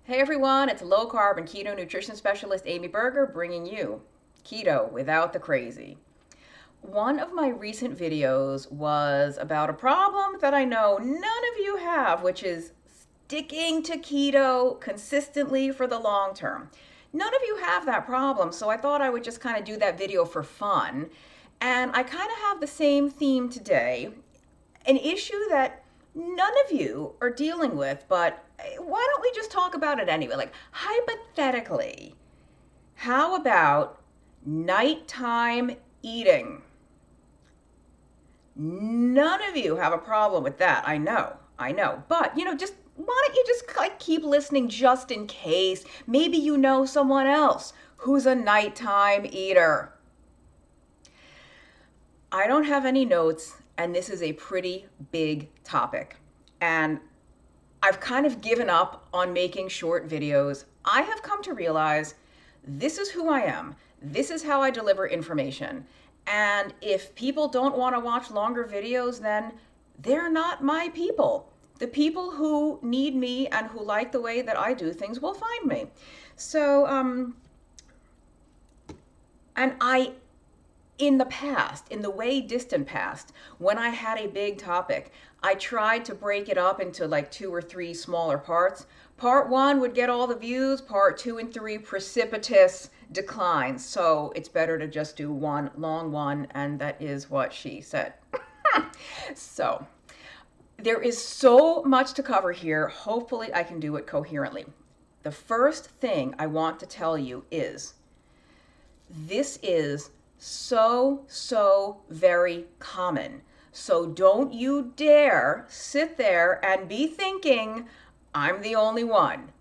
Hey everyone, it's low carb and keto nutrition specialist Amy Berger bringing you keto without the crazy. One of my recent videos was about a problem that I know none of you have, which is sticking to keto consistently for the long term. None of you have that problem, so I thought I would just kind of do that video for fun. And I kind of have the same theme today, an issue that none of you are dealing with, but why don't we just talk about it anyway? Like, hypothetically, how about nighttime eating? None of you have a problem with that. I know. But, just why don't you just like keep listening just in case? Maybe you know someone else who's a nighttime eater. I don't have any notes, and this is a pretty big topic. And I've kind of given up on making short videos. I have come to realize this is who I am. This is how I deliver information. And if people don't want to watch longer videos, then they're not my people. The people who need me and who like the way that I do things will find me. So, and I in the past, in the way distant past, when I had a big topic, I tried to break it up into like 2 or 3 smaller parts. Part 1 would get all the views, part 2 and 3 precipitous declines. So it's better to just do one long one, and that is what she said. So there is so much to cover here. Hopefully I can do it coherently. The first thing I want to tell you is this is so very common. So don't you dare sit there and be thinking, I'm the only one.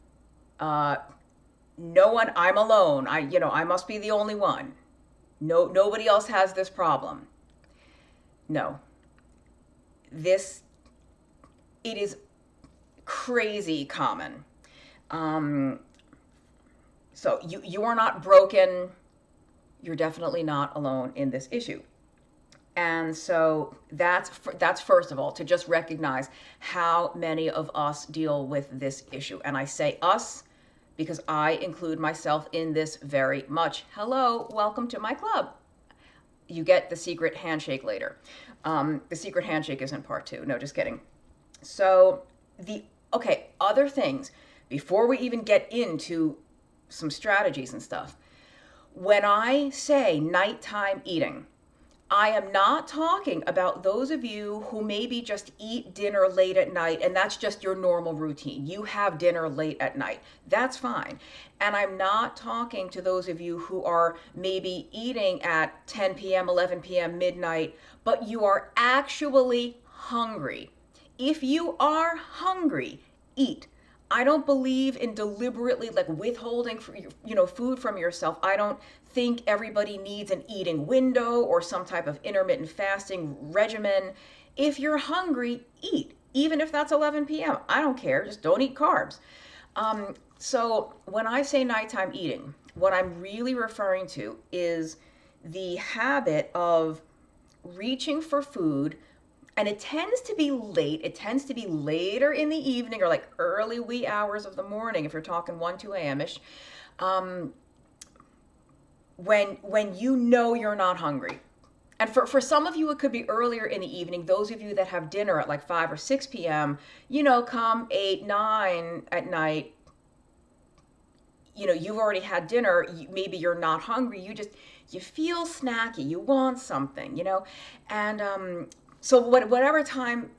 No one, I'm alone. I must be the only one. No, nobody else has this problem. No. It is crazy common. So you are not broken. You're definitely not alone in this issue. And so that's first of all, to just recognize how many of us deal with this issue. And I say us because I include myself in this very much. Hello, welcome to my club. You get the secret handshake later. The secret handshake is in part 2. No, just kidding. So other things, before we even get into some strategies and stuff, when I say nighttime eating, I am not talking about those of you who maybe just eat dinner late at night and that's just your normal routine. You have dinner late at night. That's fine. And I'm not talking to those of you who are maybe eating at 10 p.m., 11 p.m., midnight, but you are actually hungry. If you are hungry, eat. I don't believe in deliberately like withholding food from yourself. I don't think everybody needs an eating window or some type of intermittent fasting regimen. If you're hungry, eat. Even if that's 11 p.m. I don't care. Just don't eat carbs. So when I say nighttime eating, what I'm really referring to is the habit of reaching for food. And it tends to be late. It tends to be later in the evening or like early wee hours of the morning, if you're talking 1, 2 a.m.-ish, when you know you're not hungry. And for some of you, it could be earlier in the evening. Those of you that have dinner at like 5 or 6 p.m., come 8, 9 at night, you've already had dinner. Maybe you're not hungry. You feel snacky. You want something, and so whatever time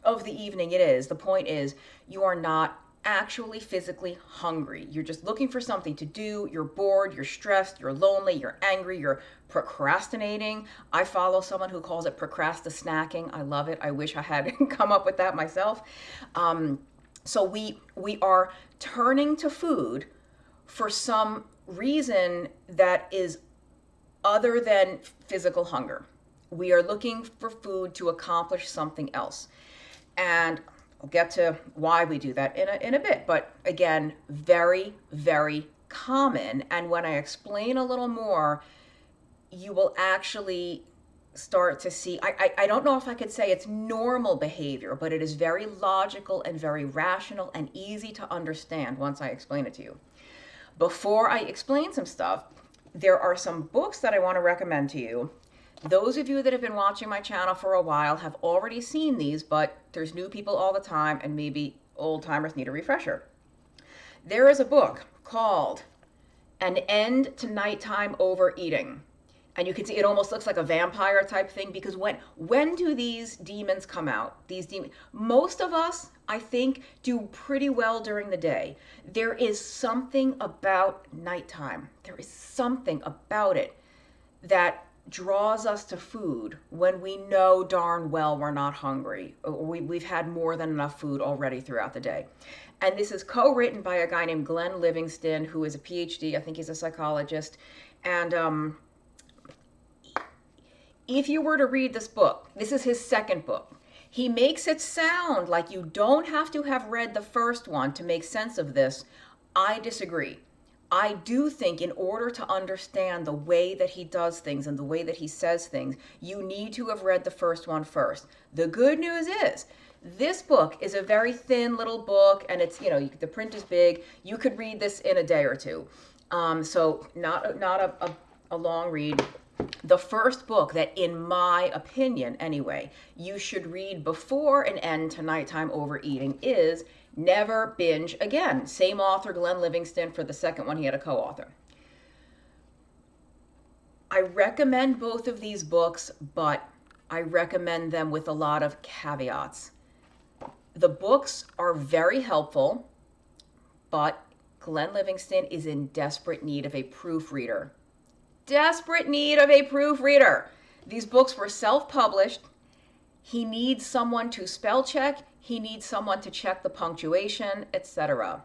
of the evening it is, the point is you are not actually physically hungry. You're just looking for something to do. You're bored, you're stressed, you're lonely, you're angry, you're procrastinating. I follow someone who calls it procrastinacking. I love it. I wish I had come up with that myself. So we are turning to food for some reason that is other than physical hunger. We are looking for food to accomplish something else. And I'll get to why we do that in a bit. But again, very, very common. And when I explain a little more, you will actually start to see, I don't know if I could say it's normal behavior, but it is very logical and very rational and easy to understand once I explain it to you. Before I explain some stuff, there are some books that I want to recommend to you. Those of you that have been watching my channel for a while have already seen these, but there's new people all the time, and maybe old timers need a refresher. There is a book called An End to Nighttime Overeating. And you can see it almost looks like a vampire type thing, because when do these demons come out? Most of us, I think, do pretty well during the day. There is something about nighttime. There is something about it that draws us to food when we know darn well we're not hungry, or we've had more than enough food already throughout the day. And this is co-written by a guy named Glenn Livingston, who is a PhD. I think he's a psychologist. And if you were to read this book, this is his second book. He makes it sound like you don't have to have read the first one to make sense of this. I disagree. I do think in order to understand the way that he does things and the way that he says things, you need to have read the first one first. The good news is, this book is a very thin little book, and it's, the print is big. You could read this in a day or two. So not a long read. The first book that, in my opinion anyway, you should read before An End to Nighttime Overeating is Never Binge Again. Same author, Glenn Livingston. For the second one, he had a co-author. I recommend both of these books, but I recommend them with a lot of caveats. The books are very helpful, but Glenn Livingston is in desperate need of a proofreader. Desperate need of a proofreader. These books were self-published. He needs someone to spell check. He needs someone to check the punctuation, etc.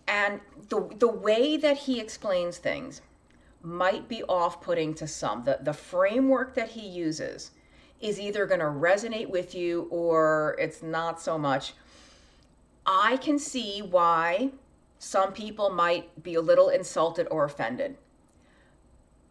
And the way that he explains things might be off-putting to some. The framework that he uses is either going to resonate with you or it's not so much. I can see why some people might be a little insulted or offended.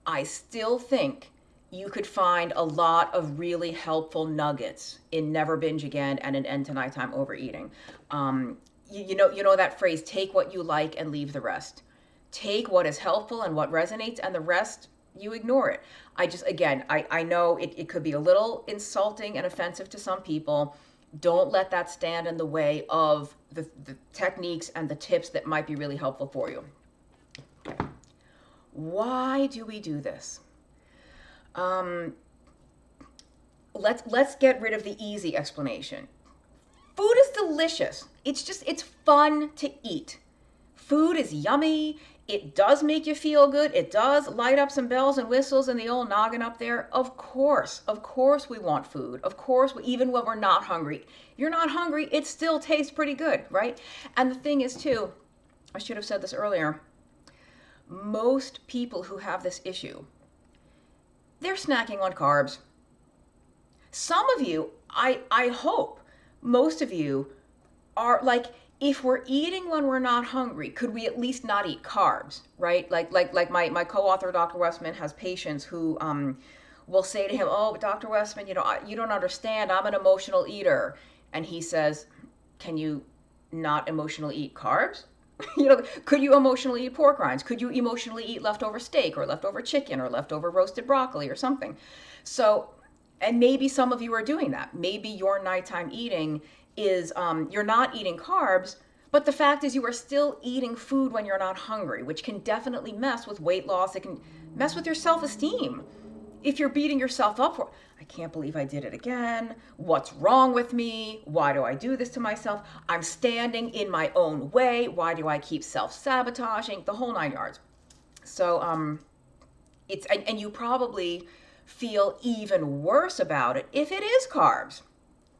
I still think you could find a lot of really helpful nuggets in Never Binge Again and An End to Nighttime Overeating. You know that phrase, take what you like and leave the rest. Take what is helpful and what resonates, and the rest, you ignore it. I know it could be a little insulting and offensive to some people. Don't let that stand in the way of the techniques and the tips that might be really helpful for you. Okay. Why do we do this? Let's get rid of the easy explanation. Food is delicious. It's fun to eat. Food is yummy. It does make you feel good. It does light up some bells and whistles in the old noggin up there. Of course we want food. Of course, even when we're not hungry. If you're not hungry, it still tastes pretty good, right? And the thing is too, I should have said this earlier, most people who have this issue, they're snacking on carbs. Some of you, I hope, most of you are like, if we're eating when we're not hungry, could we at least not eat carbs, right? Like my co-author, Dr. Westman, has patients who will say to him, oh, Dr. Westman, you don't understand, I'm an emotional eater. And he says, can you not emotionally eat carbs? Could you emotionally eat pork rinds? Could you emotionally eat leftover steak or leftover chicken or leftover roasted broccoli or something? So, and maybe some of you are doing that. Maybe your nighttime eating is, you're not eating carbs, but the fact is you are still eating food when you're not hungry, which can definitely mess with weight loss. It can mess with your self-esteem. If you're beating yourself up for, I can't believe I did it again. What's wrong with me? Why do I do this to myself? I'm standing in my own way. Why do I keep self-sabotaging? The whole 9 yards. So and you probably feel even worse about it if it is carbs.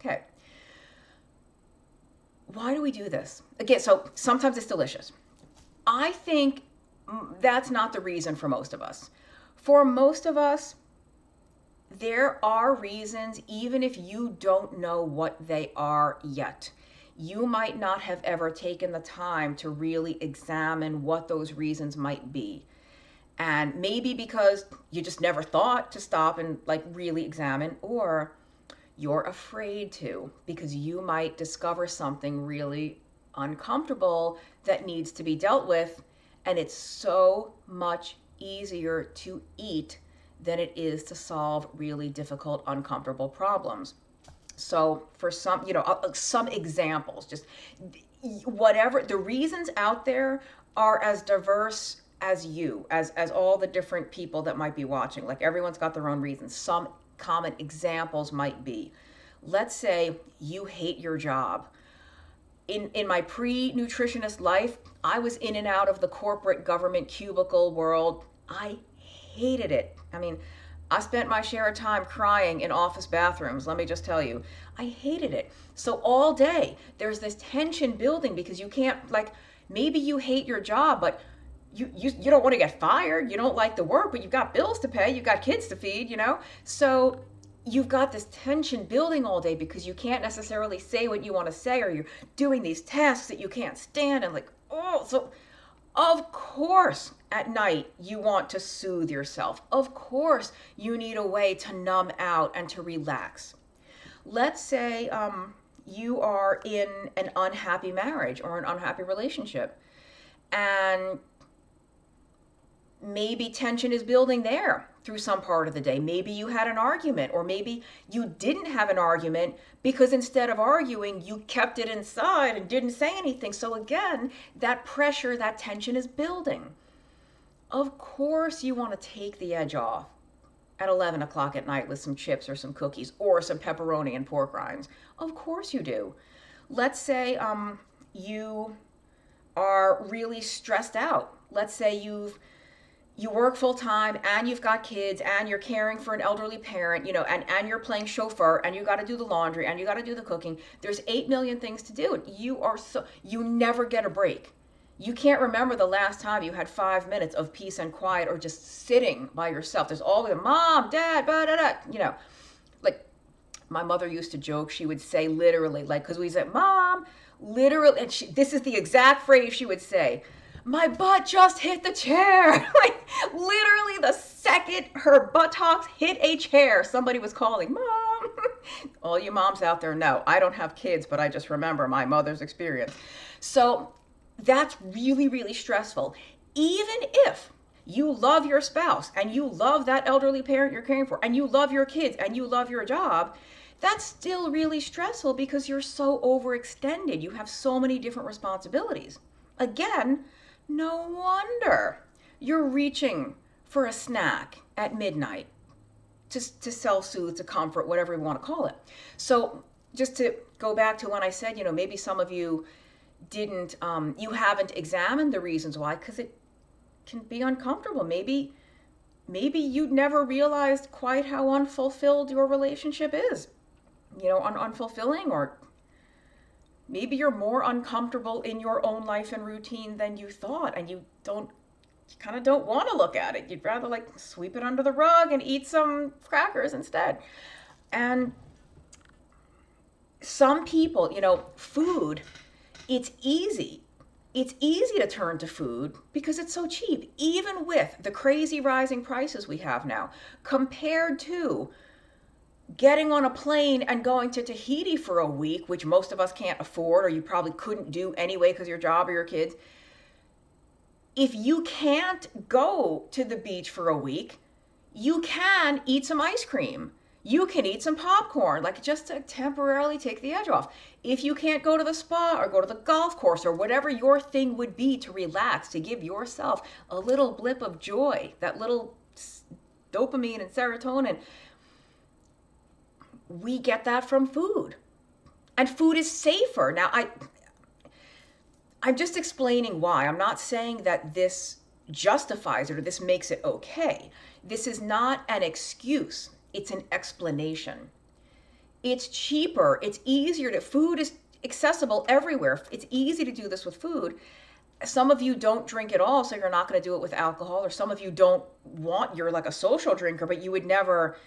Okay. Why do we do this? Again, so sometimes it's delicious. I think that's not the reason for most of us. For most of us, there are reasons, even if you don't know what they are yet. You might not have ever taken the time to really examine what those reasons might be. And maybe because you just never thought to stop and like really examine, or you're afraid to because you might discover something really uncomfortable that needs to be dealt with. And it's so much easier to eat than it is to solve really difficult, uncomfortable problems. So for some, some examples, just whatever the reasons out there are as diverse as as all the different people that might be watching. Like everyone's got their own reasons. Some common examples might be, let's say you hate your job. In my pre-nutritionist life, I was in and out of the corporate government cubicle world. I hated it. I mean, I spent my share of time crying in office bathrooms, let me just tell you. I hated it. So all day, there's this tension building because you can't, like, maybe you hate your job, but you don't want to get fired. You don't like the work, but you've got bills to pay. You've got kids to feed. So you've got this tension building all day because you can't necessarily say what you want to say, or you're doing these tasks that you can't stand. And like, so of course, at night, you want to soothe yourself. Of course, you need a way to numb out and to relax. Let's say you are in an unhappy marriage or an unhappy relationship, and maybe tension is building there through some part of the day. Maybe you had an argument, or maybe you didn't have an argument because instead of arguing, you kept it inside and didn't say anything. So again, that pressure, that tension is building. Of course, you want to take the edge off at 11 o'clock at night with some chips or some cookies or some pepperoni and pork rinds. Of course you do. Let's say you are really stressed out. Let's say you work full time and you've got kids and you're caring for an elderly parent, and you're playing chauffeur and you got to do the laundry and you got to do the cooking. There's 8 million things to do. You never get a break. You can't remember the last time you had 5 minutes of peace and quiet or just sitting by yourself. There's always a mom, dad, blah, blah, blah, like my mother used to joke. She would say literally, like, because we said, Mom, literally, and this is the exact phrase she would say, my butt just hit the chair. Like literally the second her buttocks hit a chair, somebody was calling, Mom. All you moms out there know, I don't have kids, but I just remember my mother's experience. So that's really, really stressful. Even if you love your spouse and you love that elderly parent you're caring for and you love your kids and you love your job, that's still really stressful because you're so overextended. You have so many different responsibilities. Again, no wonder you're reaching for a snack at midnight to self-soothe, to comfort, whatever you want to call it. So just to go back to when I said, maybe some of you you haven't examined the reasons why, because it can be uncomfortable. Maybe you'd never realized quite how unfulfilled your relationship is, unfulfilling, or maybe you're more uncomfortable in your own life and routine than you thought, and you kind of don't want to look at it. You'd rather like sweep it under the rug and eat some crackers instead. And some people, food, it's easy. It's easy to turn to food because it's so cheap, even with the crazy rising prices we have now, compared to getting on a plane and going to Tahiti for a week, which most of us can't afford, or you probably couldn't do anyway because of your job or your kids. If you can't go to the beach for a week, you can eat some ice cream. You can eat some popcorn, like just to temporarily take the edge off. If you can't go to the spa or go to the golf course or whatever your thing would be to relax, to give yourself a little blip of joy, that little dopamine and serotonin, we get that from food. And food is safer. Now, I'm just explaining why. I'm not saying that this justifies it or this makes it okay. This is not an excuse. It's an explanation. It's cheaper. It's easier food is accessible everywhere. It's easy to do this with food. Some of you don't drink at all, so you're not going to do it with alcohol. Or some of you you're like a social drinker, but you would never,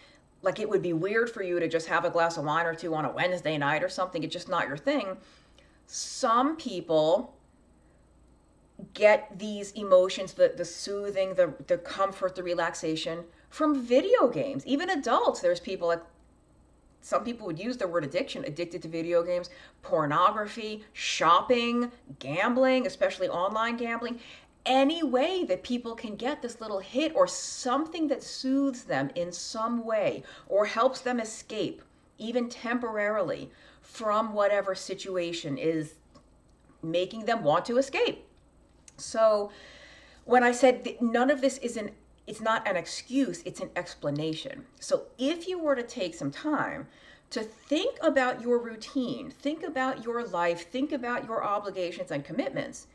like, it would be weird for you to just have a glass of wine or two on a Wednesday night or something. It's just not your thing. Some people get these emotions, the soothing, the comfort, the relaxation from video games. Even adults, there's people like, some people would use the word addiction, addicted to video games, pornography, shopping, gambling, especially online gambling. Any way that people can get this little hit or something that soothes them in some way or helps them escape, even temporarily, from whatever situation is making them want to escape. So when I said that none of this it's not an excuse, it's an explanation. So if you were to take some time to think about your routine, think about your life, think about your obligations and commitments,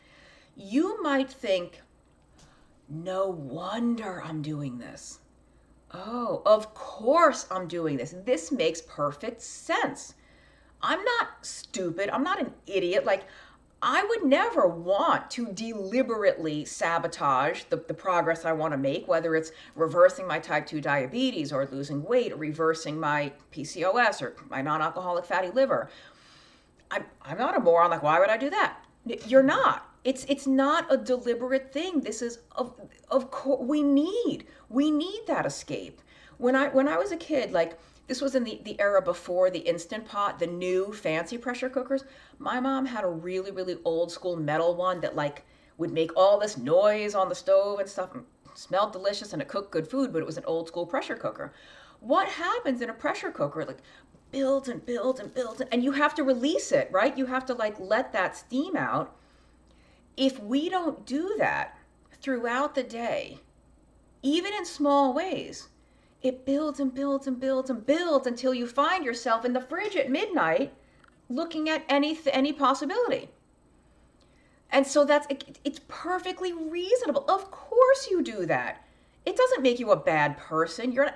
you might think, no wonder I'm doing this. Oh, of course I'm doing this. This makes perfect sense. I'm not stupid. I'm not an idiot. Like, I would never want to deliberately sabotage the progress I want to make, whether it's reversing my type 2 diabetes or losing weight or reversing my PCOS or my non-alcoholic fatty liver. I'm not a moron. Like, why would I do that? You're not. It's not a deliberate thing. This is, of course, we need that escape. When I was a kid, like, this was in the era before the Instant Pot, the new fancy pressure cookers. My mom had a really, really old school metal one that like would make all this noise on the stove and stuff, and smelled delicious, and it cooked good food, but it was an old school pressure cooker. What happens in a pressure cooker? Like, builds and builds and builds, and you have to release it, right? You have to like let that steam out. If we don't do that throughout the day, even in small ways, it builds and builds and builds and builds until you find yourself in the fridge at midnight looking at any possibility. And so it's perfectly reasonable. Of course you do that. It doesn't make you a bad person. You're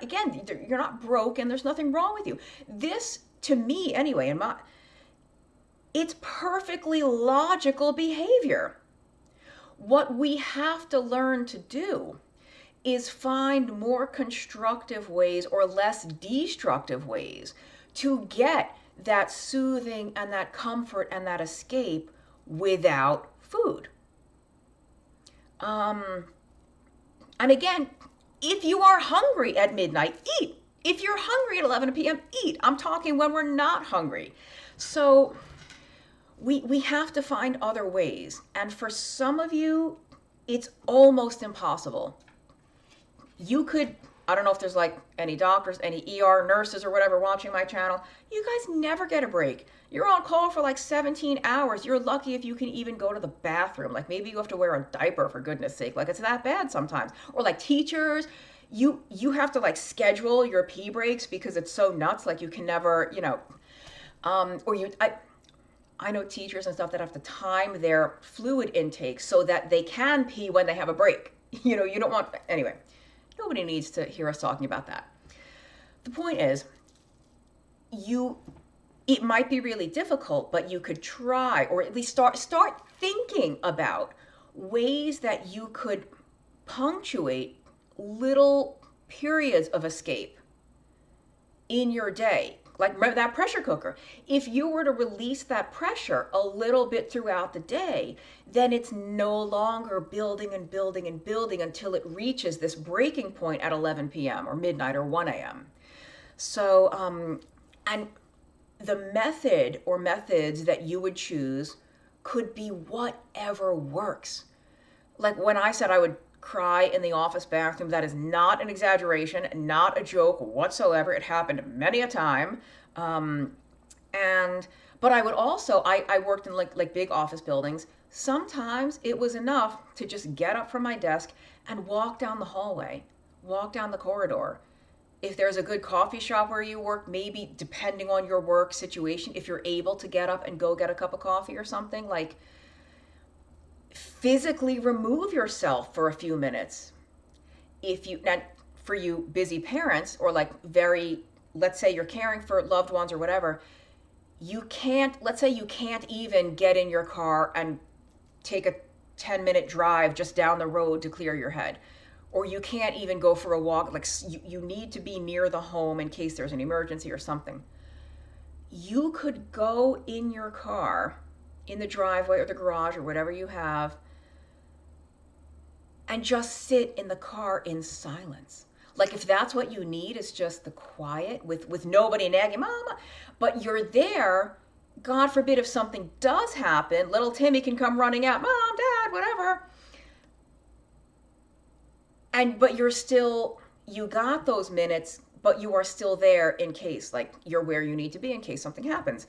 not broken. There's nothing wrong with you. This, to me anyway, it's perfectly logical behavior. What we have to learn to do is find more constructive ways or less destructive ways to get that soothing and that comfort and that escape without food. And again, if you are hungry at midnight, eat. If you're hungry at 11 p.m., eat. I'm talking when we're not hungry. So we have to find other ways. And for some of you, it's almost impossible. You could, I don't know if there's like any doctors, any ER nurses or whatever watching my channel. You guys never get a break. You're on call for like 17 hours. You're lucky if you can even go to the bathroom. Like, maybe you have to wear a diaper, for goodness sake. Like, it's that bad sometimes. Or like teachers, you have to like schedule your pee breaks because it's so nuts. Like, you can never, I know teachers and stuff that have to time their fluid intake so that they can pee when they have a break. You don't want, anyway. Nobody needs to hear us talking about that. The point is, it might be really difficult, but you could try, or at least start thinking about ways that you could punctuate little periods of escape in your day. Like, remember that pressure cooker. If you were to release that pressure a little bit throughout the day, then it's no longer building and building and building until it reaches this breaking point at 11 p.m. or midnight or 1 a.m. So, and the method or methods that you would choose could be whatever works. Like, when I said I would cry in the office bathroom, that is not an exaggeration, not a joke whatsoever. It happened many a time. But I would also, I worked in like big office buildings. Sometimes it was enough to just get up from my desk and walk down the hallway, walk down the corridor. If there's a good coffee shop where you work, maybe depending on your work situation, if you're able to get up and go get a cup of coffee or something, like, physically remove yourself for a few minutes. Now, for you busy parents, or like let's say you're caring for loved ones or whatever, let's say you can't even get in your car and take a 10-minute drive just down the road to clear your head. Or you can't even go for a walk. Like, you need to be near the home in case there's an emergency or something. You could go in your car, in the driveway or the garage or whatever you have, and just sit in the car in silence. Like if that's what you need, is just the quiet with nobody nagging, mama, but you're there. God forbid if something does happen, little Timmy can come running out, mom, dad, whatever. But you're still, you got those minutes, but you are still there in case, like you're where you need to be in case something happens.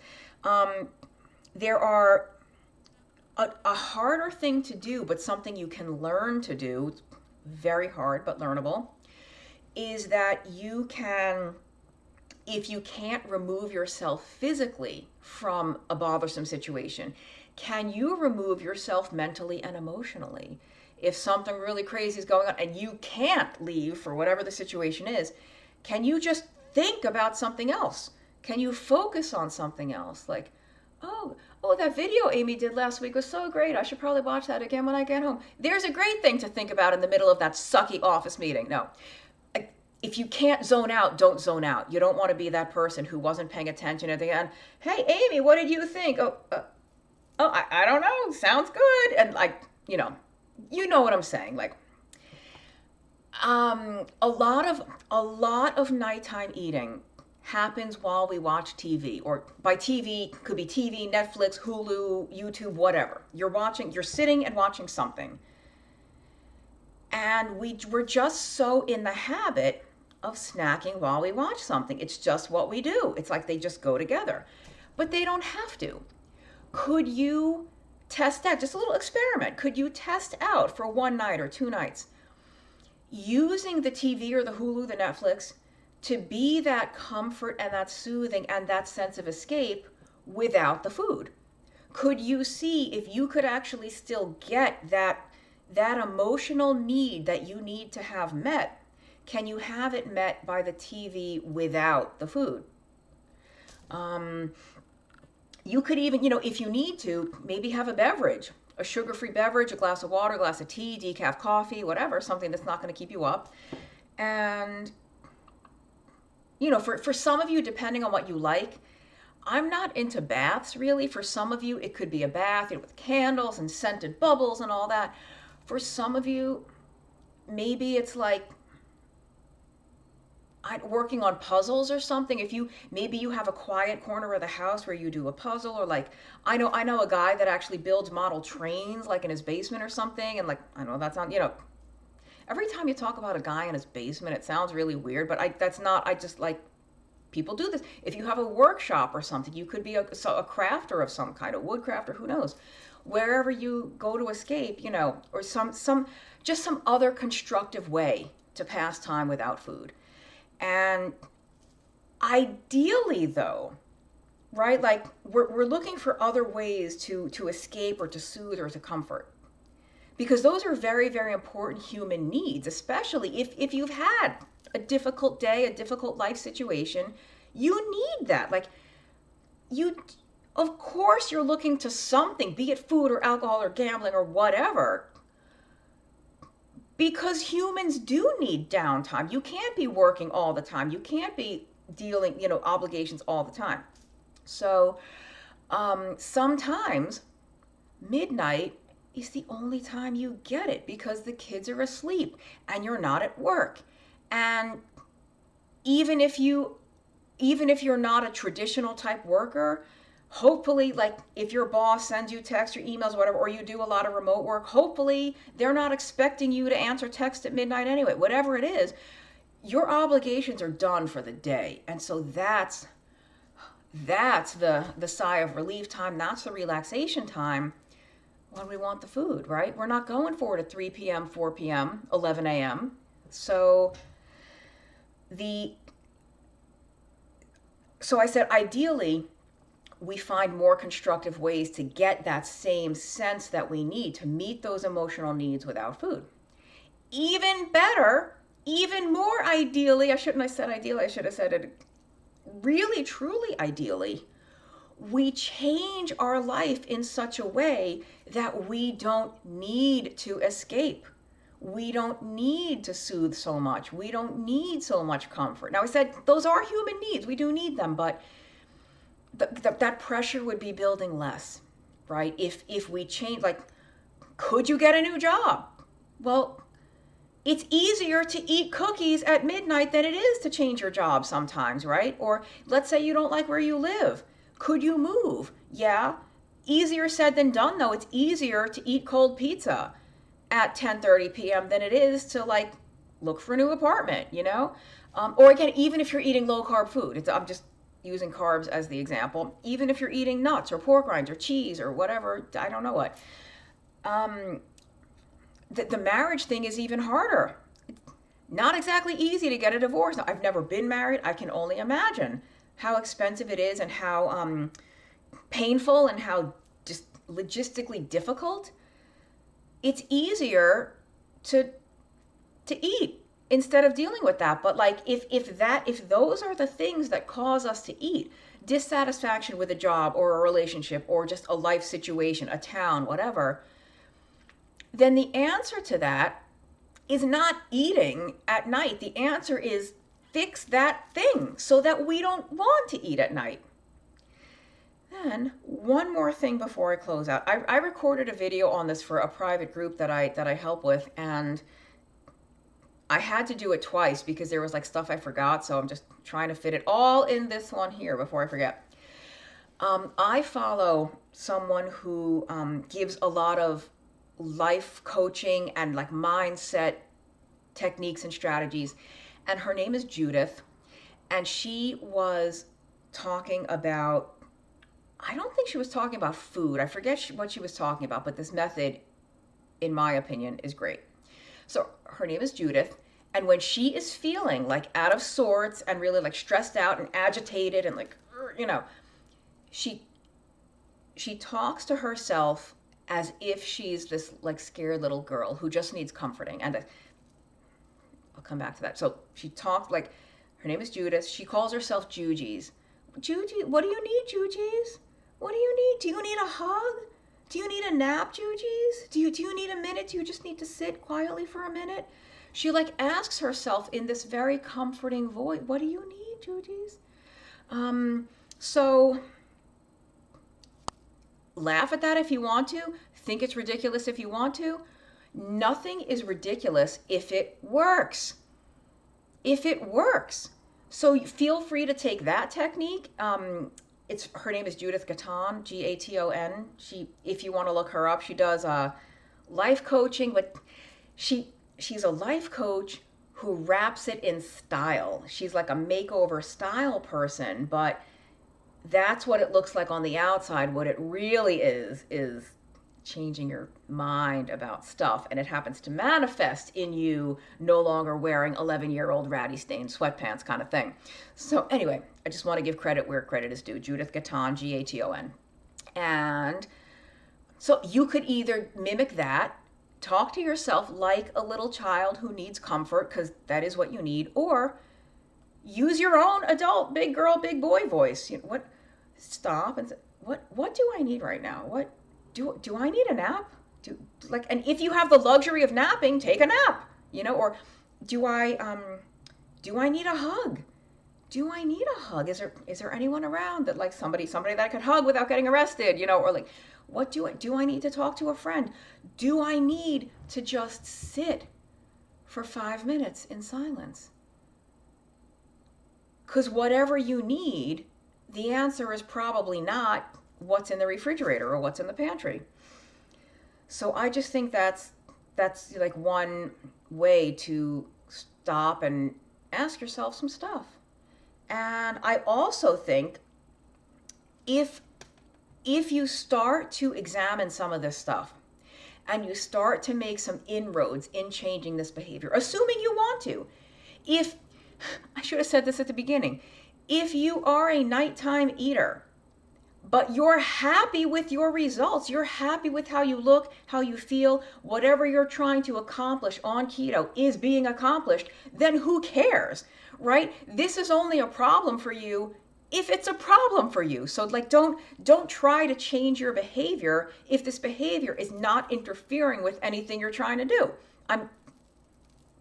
There are a harder thing to do, but something you can learn to do, very hard but learnable, is that you can, if you can't remove yourself physically from a bothersome situation, can you remove yourself mentally and emotionally? If something really crazy is going on and you can't leave for whatever the situation is, can you just think about something else? Can you focus on something else? Like, oh, that video Amy did last week was so great. I should probably watch that again when I get home. There's a great thing to think about in the middle of that sucky office meeting. No. If you can't zone out, don't zone out. You don't want to be that person who wasn't paying attention at the end. Hey, Amy, what did you think? I don't know. Sounds good. And like, you know what I'm saying. Like, a lot of nighttime eating happens while we watch TV, or by TV could be TV, Netflix, Hulu, YouTube, whatever. You're sitting and watching something. And we're just so in the habit of snacking while we watch something. It's just what we do. It's like they just go together. But they don't have to. Could you test out, just a little experiment, could you test out for one night or 2 nights using the TV or the Hulu, the Netflix, to be that comfort and that soothing and that sense of escape without the food? Could you see if you could actually still get that emotional need that you need to have met? Can you have it met by the TV without the food? You could even, if you need to, maybe have a beverage, a sugar-free beverage, a glass of water, a glass of tea, decaf coffee, whatever, something that's not going to keep you up. And, for some of you, depending on what you like, I'm not into baths, really. For some of you, it could be a bath with candles and scented bubbles and all that. For some of you, maybe it's like working on puzzles or something. Maybe you have a quiet corner of the house where you do a puzzle, or like, I know a guy that actually builds model trains, like in his basement or something. And like, I know that's not, every time you talk about a guy in his basement, it sounds really weird, but I just like, people do this. If you have a workshop or something, you could be a crafter of some kind, a wood crafter, who knows? Wherever you go to escape, or just some other constructive way to pass time without food. And ideally, though, right, like we're looking for other ways to escape or to soothe or to comfort, because those are very, very important human needs, especially if you've had a difficult day, a difficult life situation. You need that. Like, of course you're looking to something, be it food or alcohol or gambling or whatever, because humans do need downtime. You can't be working all the time. You can't be dealing, obligations all the time. So sometimes midnight is the only time you get it, because the kids are asleep and you're not at work. And even if you're not a traditional type worker, hopefully, like if your boss sends you texts or emails or whatever, or you do a lot of remote work, hopefully they're not expecting you to answer text at midnight anyway. Whatever it is, your obligations are done for the day. And so that's the sigh of relief time. That's the relaxation time when we want the food, right? We're not going for it at 3 p.m., 4 p.m., 11 a.m. So I said, ideally, we find more constructive ways to get that same sense that we need to meet those emotional needs without food. Even better, even more ideally, I shouldn't have said ideally, I should have said it really, truly ideally, we change our life in such a way that we don't need to escape. We don't need to soothe so much. We don't need so much comfort. Now, I said those are human needs. We do need them, but that pressure would be building less, right? If we change, like, could you get a new job? Well, it's easier to eat cookies at midnight than it is to change your job sometimes, right? Or let's say you don't like where you live. Could you move? Yeah. Easier said than done, though. It's easier to eat cold pizza at 10:30 p.m. than it is to like look for a new apartment, you know? Or again, even if you're eating low carb food, I'm just using carbs as the example. Even if you're eating nuts or pork rinds or cheese or whatever, I don't know what. The marriage thing is even harder. It's not exactly easy to get a divorce. Now, I've never been married. I can only imagine how expensive it is and how painful and how just logistically difficult. It's easier to eat instead of dealing with that. But like if those are the things that cause us to eat, dissatisfaction with a job or a relationship or just a life situation, a town, whatever, then the answer to that is not eating at night. The answer is fix that thing so that we don't want to eat at night. Then one more thing before I close out. I recorded a video on this for a private group that I help with, and I had to do it twice because there was like stuff I forgot, so I'm just trying to fit it all in this one here before I forget. I follow someone who gives a lot of life coaching and like mindset techniques and strategies, and her name is Judith, and she was talking about, I don't think she was talking about food. I forget what she was talking about, but this method, in my opinion, is great. So her name is Judith, and when she is feeling like out of sorts and really like stressed out and agitated and like, you know, she talks to herself as if she's this like scared little girl who just needs comforting. And I'll come back to that. So she talks like, her name is Judith. She calls herself Juji's. Juji, what do you need, Juji's? What do you need? Do you need a hug? Do you need a nap, Juji's? Do you need a minute? Do you just need to sit quietly for a minute? She like asks herself in this very comforting voice, what do you need, Juji's? So laugh at that if you want to. Think it's ridiculous if you want to. Nothing is ridiculous if it works. If it works. So feel free to take that technique. Her name is Judith Gaton, Gaton. If you want to look her up, she does life coaching, but she's a life coach who wraps it in style. She's like a makeover style person, but that's what it looks like on the outside. What it really is changing your mind about stuff, and it happens to manifest in you no longer wearing 11-year-old ratty stained sweatpants kind of thing. So anyway, I just want to give credit where credit is due. Judith Gaton, Gaton. And so you could either mimic that, talk to yourself like a little child who needs comfort, because that is what you need, or use your own adult big girl big boy voice. Stop and say, what do I need right now? What do I need a nap? And if you have the luxury of napping, take a nap, or do I need a hug? Do I need a hug? Is there anyone around that like somebody that I could hug without getting arrested, or like, what do I need to talk to a friend? Do I need to just sit for 5 minutes in silence? Because whatever you need, the answer is probably not what's in the refrigerator or what's in the pantry. So I just think that's like one way to stop and ask yourself some stuff. And I also think if you start to examine some of this stuff and you start to make some inroads in changing this behavior, assuming you want to, I should have said this at the beginning, if you are a nighttime eater, but you're happy with your results, you're happy with how you look, how you feel, whatever you're trying to accomplish on keto is being accomplished, then who cares, right? This is only a problem for you if it's a problem for you. So like, don't try to change your behavior if this behavior is not interfering with anything you're trying to do.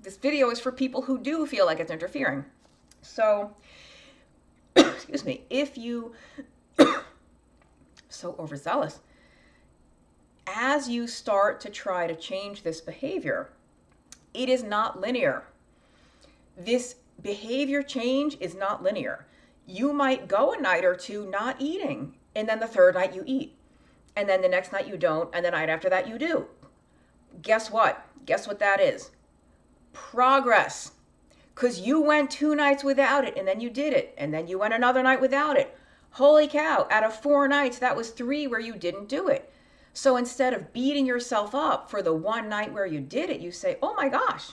This video is for people who do feel like it's interfering. So, excuse me, if you so overzealous, as you start to try to change this behavior, It is not linear. This behavior change is not linear. You might go a night or two not eating, and then the third night you eat. And then the next night you don't, and the night after that you do. Guess what? Guess what that is? Progress. Because you went 2 nights without it, and then you did it, and then you went another night without it. Holy cow, out of 4 nights, that was 3 where you didn't do it. So instead of beating yourself up for the 1 night where you did it, you say, oh my gosh,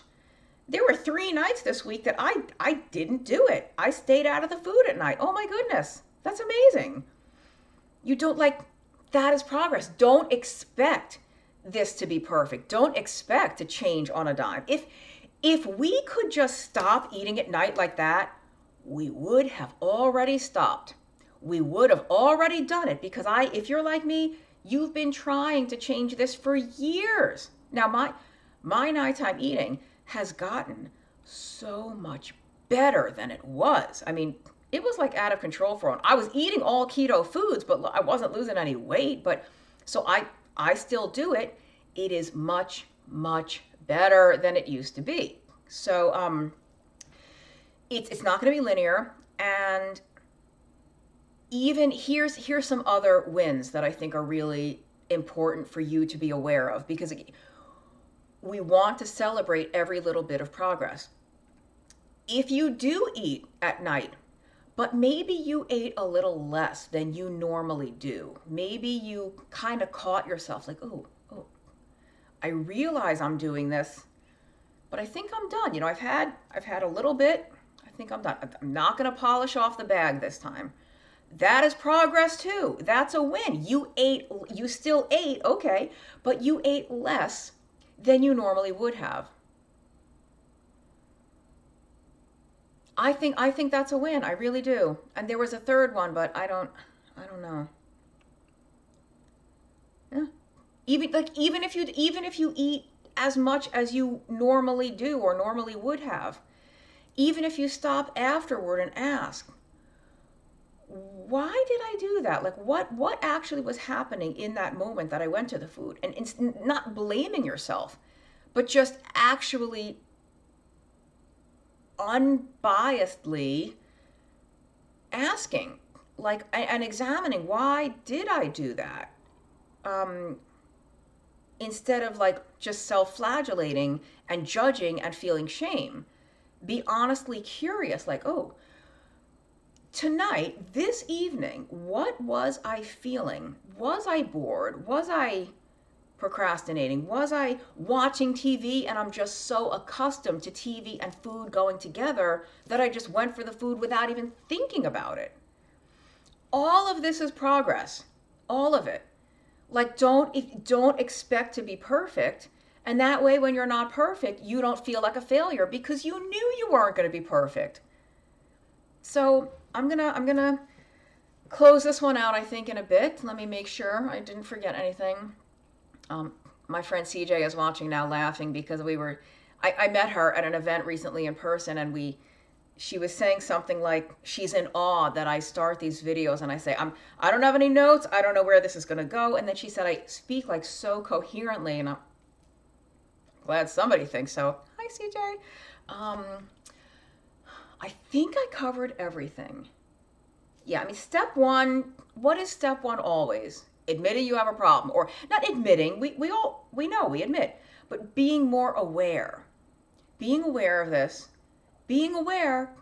there were 3 nights this week that I didn't do it. I stayed out of the food at night. Oh my goodness, that's amazing. You don't that is progress. Don't expect this to be perfect. Don't expect to change on a dime. If we could just stop eating at night like that, we would have already stopped. We would have already done it because if you're like me, you've been trying to change this for years. Now my nighttime eating has gotten so much better than it was. I mean, it was like out of control for one. I was eating all keto foods, but I wasn't losing any weight. But so I still do it. It is much, much better than it used to be. So it's not going to be linear. And even here's some other wins that I think are really important for you to be aware of, because we want to celebrate every little bit of progress. If you do eat at night, but maybe you ate a little less than you normally do, maybe you kind of caught yourself like, oh, I realize I'm doing this, but I think I'm done. I've had a little bit. I think I'm done. I'm not going to polish off the bag this time. That is progress too. That's a win. You still ate, okay, but you ate less than you normally would have. I think that's a win. I really do. And there was a third one, but I don't know. Yeah. Even if you eat as much as you normally do or normally would have, even if you stop afterward and ask, why did I do that? What actually was happening in that moment that I went to the food? And it's not blaming yourself, but just actually unbiasedly asking, and examining, why did I do that? Instead of just self-flagellating and judging and feeling shame. Be honestly curious, oh, tonight, this evening, what was I feeling? Was I bored? Was I procrastinating? Was I watching TV and I'm just so accustomed to TV and food going together that I just went for the food without even thinking about it? All of this is progress. All of it. Don't expect to be perfect. And that way, when you're not perfect, you don't feel like a failure because you knew you weren't going to be perfect. So I'm gonna close this one out, I think, in a bit. Let me make sure I didn't forget anything. My friend CJ is watching now, laughing because I met her at an event recently in person, and she was saying something like she's in awe that I start these videos and I say, I don't have any notes, I don't know where this is gonna go. And then she said I speak so coherently, and I'm glad somebody thinks so. Hi, CJ. I think I covered everything. Yeah, I mean, step 1, what is step 1 always? Admitting you have a problem, or not admitting, we know, we admit, but being more aware. Being aware of this, being aware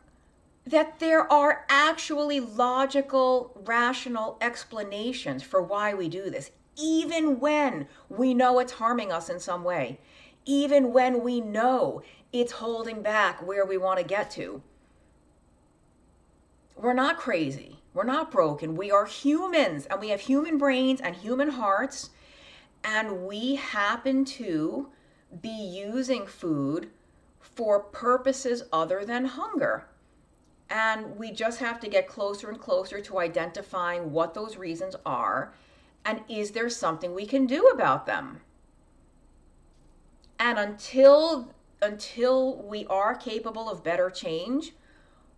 that there are actually logical, rational explanations for why we do this, even when we know it's harming us in some way, even when we know it's holding back where we want to get to. We're not crazy. We're not broken. We are humans, and we have human brains and human hearts, and we happen to be using food for purposes other than hunger. And we just have to get closer and closer to identifying what those reasons are, and is there something we can do about them? And until we are capable of better change,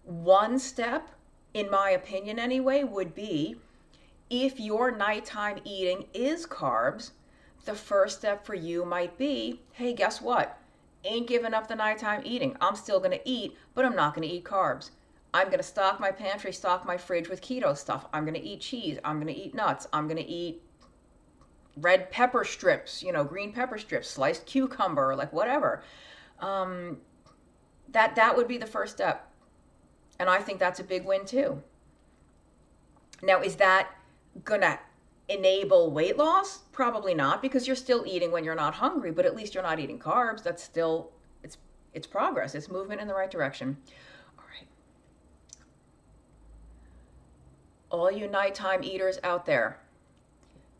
one step, in my opinion anyway, would be, if your nighttime eating is carbs, the first step for you might be, hey, guess what? ain't giving up the nighttime eating. I'm still going to eat, but I'm not going to eat carbs. I'm going to stock my pantry, stock my fridge with keto stuff. I'm going to eat cheese. I'm going to eat nuts. I'm going to eat red pepper strips, green pepper strips, sliced cucumber, like whatever. Um, that would be the first step. And I think that's a big win too. Now, is that going to enable weight loss? Probably not, because you're still eating when you're not hungry, but at least you're not eating carbs. That's still, it's progress. It's movement in the right direction. All right. All you nighttime eaters out there,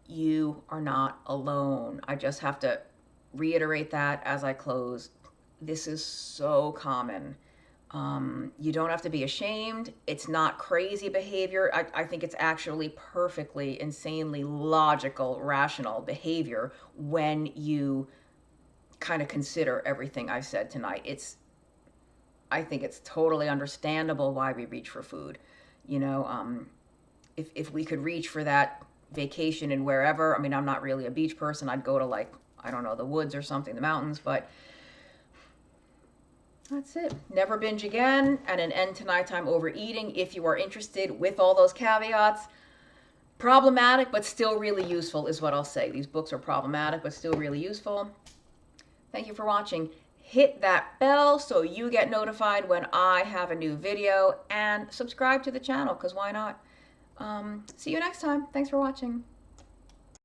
you are not alone. I just have to reiterate that as I close. This is so common. You don't have to be ashamed. It's not crazy behavior. I think it's actually perfectly, insanely logical, rational behavior when you kind of consider everything I've said tonight. I think it's totally understandable why we reach for food. If we could reach for that vacation and wherever, I mean, I'm not really a beach person. I'd go to, like, I don't know, the woods or something, the mountains, but that's it. Never binge again, and an end to nighttime overeating if you are interested, with all those caveats. Problematic, but still really useful is what I'll say. These books are problematic, but still really useful. Thank you for watching. Hit that bell so you get notified when I have a new video, and subscribe to the channel, because why not? See you next time. Thanks for watching.